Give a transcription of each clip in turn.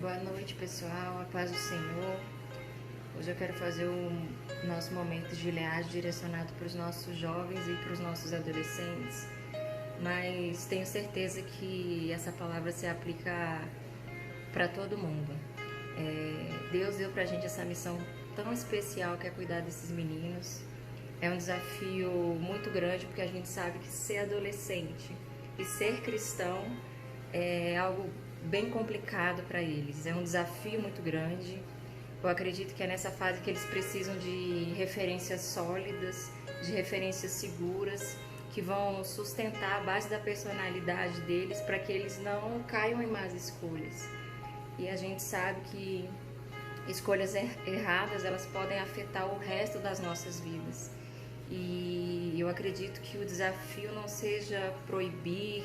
Boa noite, pessoal. A paz do Senhor. Hoje eu quero fazer o nosso momento de leagem direcionado para os nossos jovens e para os nossos adolescentes. Mas tenho certeza que essa palavra se aplica para todo mundo. Deus deu para a gente essa missão tão especial que é cuidar desses meninos. É um desafio muito grande porque a gente sabe que ser adolescente e ser cristão é algo bem complicado para eles. É um desafio muito grande. Eu acredito que é nessa fase que eles precisam de referências sólidas, de referências seguras, que vão sustentar a base da personalidade deles para que eles não caiam em más escolhas. E a gente sabe que escolhas erradas, elas podem afetar o resto das nossas vidas. E eu acredito que o desafio não seja proibir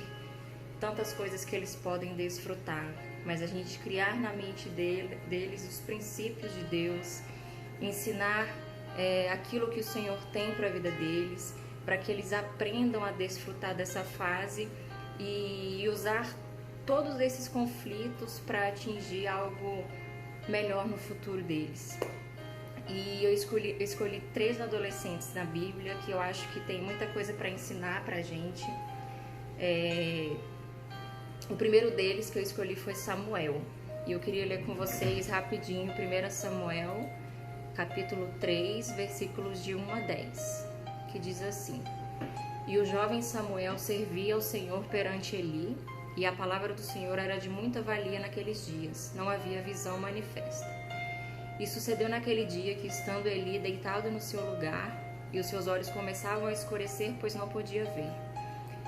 tantas coisas que eles podem desfrutar, mas a gente criar na mente deles os princípios de Deus, ensinar aquilo que o Senhor tem para a vida deles, para que eles aprendam a desfrutar dessa fase e usar todos esses conflitos para atingir algo melhor no futuro deles. E eu escolhi 3 adolescentes na Bíblia que eu acho que tem muita coisa para ensinar para a gente. O primeiro deles que eu escolhi foi Samuel. E eu queria ler com vocês rapidinho 1 Samuel, capítulo 3, versículos de 1 a 10, que diz assim: E o jovem Samuel servia ao Senhor perante Eli, e a palavra do Senhor era de muita valia naqueles dias, não havia visão manifesta. E sucedeu naquele dia que, estando Eli deitado no seu lugar, e os seus olhos começavam a escurecer, pois não podia ver,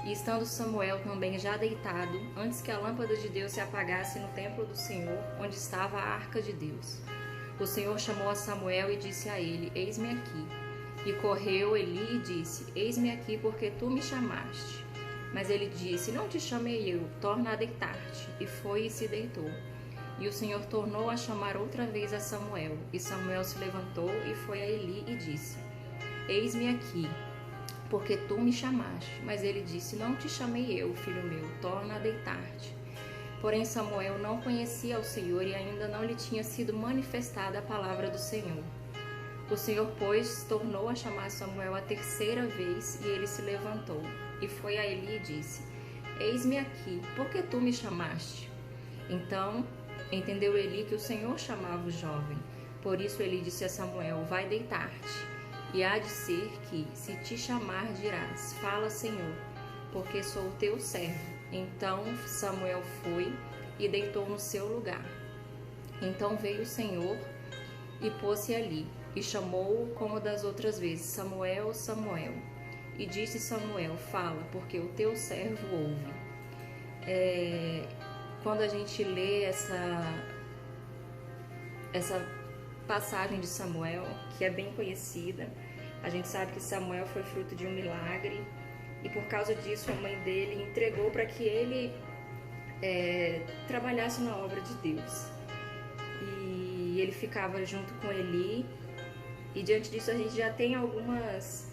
e estando Samuel também já deitado, antes que a lâmpada de Deus se apagasse no templo do Senhor, onde estava a arca de Deus, o Senhor chamou a Samuel e disse a ele: Eis-me aqui. E correu Eli e disse: Eis-me aqui, porque tu me chamaste. Mas ele disse: Não te chamei eu, torna a deitar-te. E foi e se deitou. E o Senhor tornou a chamar outra vez a Samuel. E Samuel se levantou e foi a Eli e disse: Eis-me aqui, porque tu me chamaste. Mas ele disse: Não te chamei eu, filho meu, torna a deitar-te. Porém Samuel não conhecia ao Senhor e ainda não lhe tinha sido manifestada a palavra do Senhor. O Senhor, pois, tornou a chamar Samuel a terceira vez, e ele se levantou e foi a Eli e disse: Eis-me aqui, porque tu me chamaste? Então entendeu Eli que o Senhor chamava o jovem. Por isso Eli disse a Samuel: Vai deitar-te. E há de ser que, se te chamar, dirás: Fala, Senhor, porque sou o teu servo. Então Samuel foi e deitou no seu lugar. Então veio o Senhor e pôs-se ali, e chamou-o como das outras vezes: Samuel, Samuel. E disse Samuel: Fala, porque o teu servo ouve. Quando a gente lê essa passagem de Samuel, que é bem conhecida, a gente sabe que Samuel foi fruto de um milagre, e por causa disso a mãe dele entregou para que ele trabalhasse na obra de Deus. E ele ficava junto com Eli, e diante disso a gente já tem algumas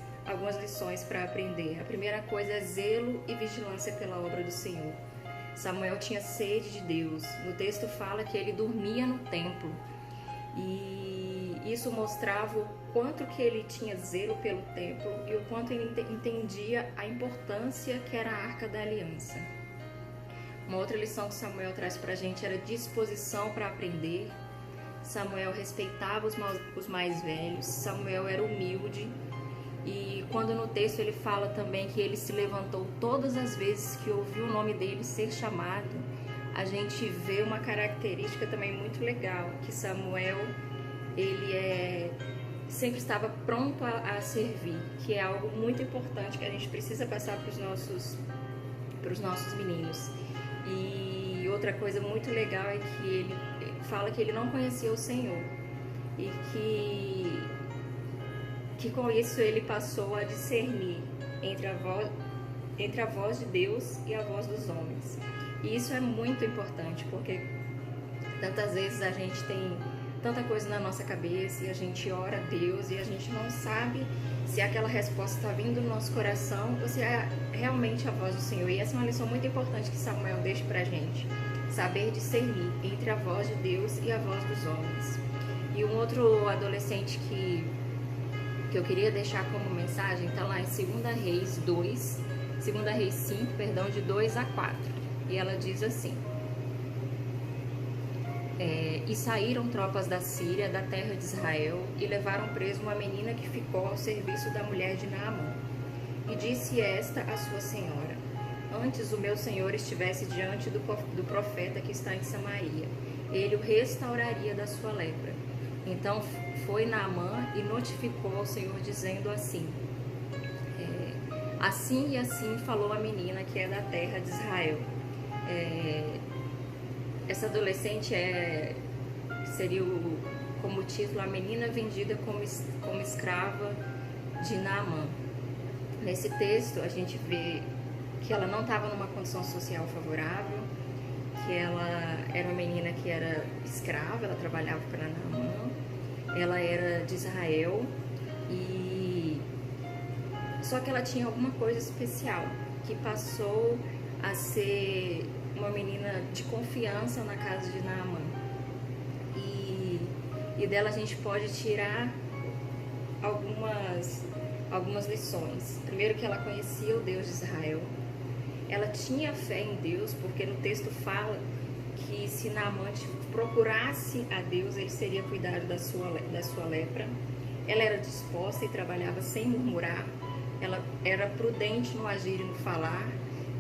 lições para aprender. A primeira coisa é zelo e vigilância pela obra do Senhor. Samuel tinha sede de Deus. No texto fala que ele dormia no templo, e isso mostrava o quanto que ele tinha zelo pelo templo e o quanto ele entendia a importância que era a Arca da Aliança. Uma outra lição que Samuel traz para a gente era disposição para aprender. Samuel respeitava os mais velhos, Samuel era humilde, e quando no texto ele fala também que ele se levantou todas as vezes que ouviu o nome dele ser chamado, a gente vê uma característica também muito legal, que Samuel ele sempre estava pronto a servir, que é algo muito importante que a gente precisa passar para os nossos meninos. E outra coisa muito legal é que ele fala que ele não conhecia o Senhor, e que com isso ele passou a discernir entre a voz de Deus e a voz dos homens. E isso é muito importante, porque tantas vezes a gente tem tanta coisa na nossa cabeça e a gente ora a Deus e a gente não sabe se aquela resposta está vindo do nosso coração ou se é realmente a voz do Senhor. E essa é uma lição muito importante que Samuel deixa pra gente. saber discernir entre a voz de Deus e a voz dos homens. E um outro adolescente que eu queria deixar como mensagem está lá em 2 Reis 5, perdão, de 2 a 4. E ela diz assim: e saíram tropas da Síria, da terra de Israel, e levaram preso uma menina que ficou ao serviço da mulher de Naamã. E disse esta à sua senhora: antes o meu senhor estivesse diante do profeta que está em Samaria, ele o restauraria da sua lepra. Então foi Naamã e notificou ao Senhor, dizendo assim: assim e assim falou a menina que é da terra de Israel. Essa adolescente seria como título, a menina vendida como escrava de Naamã. Nesse texto a gente vê que ela não estava numa condição social favorável, que ela era uma menina que era escrava, ela trabalhava para Naamã, ela era de Israel, e só que ela tinha alguma coisa especial, que passou a ser uma menina de confiança na casa de Naamã. E dela a gente pode tirar algumas lições. Primeiro, que ela conhecia o Deus de Israel. Ela tinha fé em Deus, porque no texto fala que se Naamã procurasse a Deus, ele seria cuidado da sua lepra. Ela era disposta e trabalhava sem murmurar. Ela era prudente no agir e no falar,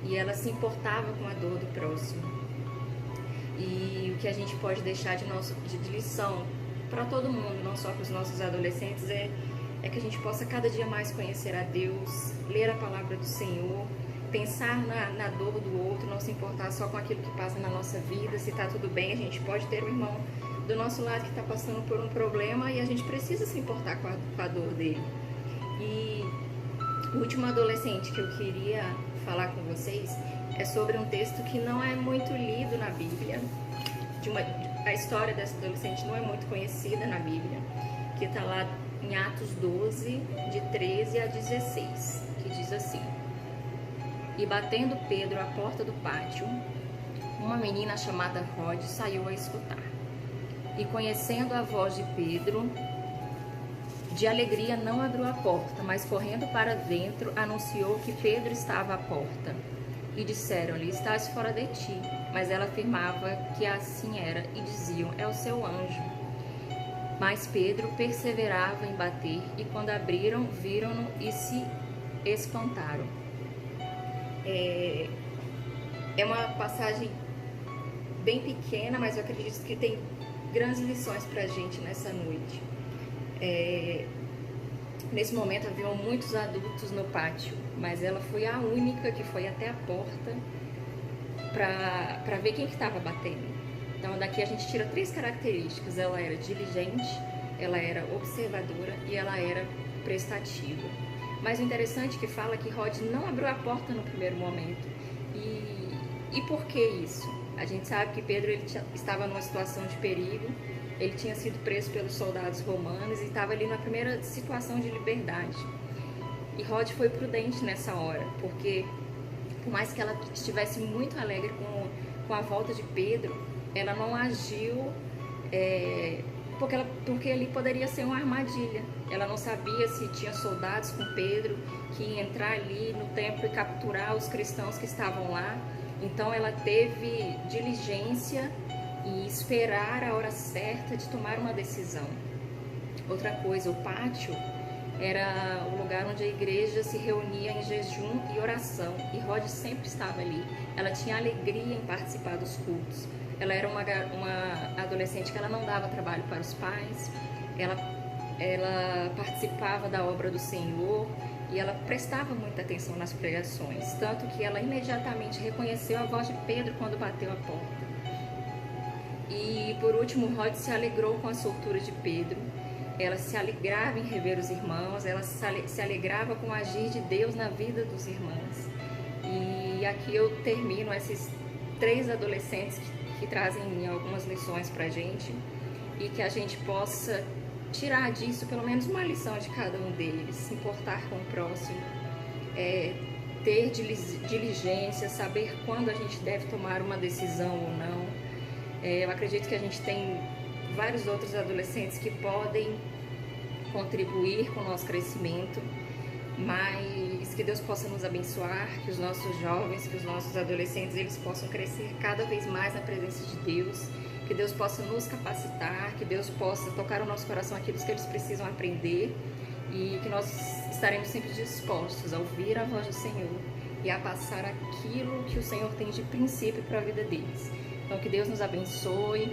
e ela se importava com a dor do próximo. E o que a gente pode deixar de lição para todo mundo, não só para os nossos adolescentes, é que a gente possa cada dia mais conhecer a Deus, ler a palavra do Senhor, pensar na dor do outro, não se importar só com aquilo que passa na nossa vida. Se está tudo bem, a gente pode ter um irmão do nosso lado que está passando por um problema, e a gente precisa se importar com a dor dele. E o último adolescente que eu queria falar com vocês é sobre um texto que não é muito lido na Bíblia. A história dessa adolescente não é muito conhecida na Bíblia, que está lá em Atos 12, de 13 a 16, que diz assim: e batendo Pedro à porta do pátio, uma menina chamada Rode saiu a escutar. E conhecendo a voz de Pedro, de alegria não abriu a porta, mas correndo para dentro, anunciou que Pedro estava à porta. E disseram-lhe: estás fora de ti. Mas ela afirmava que assim era, e diziam: é o seu anjo. Mas Pedro perseverava em bater, e quando abriram, viram-no e se espantaram. É uma passagem bem pequena, mas eu acredito que tem grandes lições para a gente nessa noite. Nesse momento haviam muitos adultos no pátio, mas ela foi a única que foi até a porta para ver quem que estava batendo. Então daqui a gente tira 3 características: ela era diligente, ela era observadora e ela era prestativa. Mas o interessante é que fala que Rode não abriu a porta no primeiro momento. E por que isso? A gente sabe que Pedro estava numa situação de perigo, ele tinha sido preso pelos soldados romanos e estava ali na primeira situação de liberdade. E Rode foi prudente nessa hora, porque por mais que ela estivesse muito alegre com a volta de Pedro, ela não agiu porque ali poderia ser uma armadilha. Ela não sabia se tinha soldados com Pedro que iam entrar ali no templo e capturar os cristãos que estavam lá. Então ela teve diligência e esperar a hora certa de tomar uma decisão. Outra coisa, o pátio era o lugar onde a igreja se reunia em jejum e oração, e Rode sempre estava ali. Ela tinha alegria em participar dos cultos. Ela era uma adolescente que ela não dava trabalho para os pais, ela participava da obra do Senhor e ela prestava muita atenção nas pregações, tanto que ela imediatamente reconheceu a voz de Pedro quando bateu a porta. E por último, Rode se alegrou com a soltura de Pedro. Ela se alegrava em rever os irmãos, ela se alegrava com o agir de Deus na vida dos irmãos. E aqui eu termino esses 3 adolescentes que trazem algumas lições pra gente, e que a gente possa tirar disso pelo menos uma lição de cada um deles: se importar com o próximo, ter diligência, saber quando a gente deve tomar uma decisão ou não, Eu acredito que a gente tem vários outros adolescentes que podem contribuir com o nosso crescimento, mas que Deus possa nos abençoar, que os nossos jovens, que os nossos adolescentes, eles possam crescer cada vez mais na presença de Deus, que Deus possa nos capacitar, que Deus possa tocar o nosso coração aquilo que eles precisam aprender, e que nós estaremos sempre dispostos a ouvir a voz do Senhor e a passar aquilo que o Senhor tem de princípio para a vida deles. Então, que Deus nos abençoe,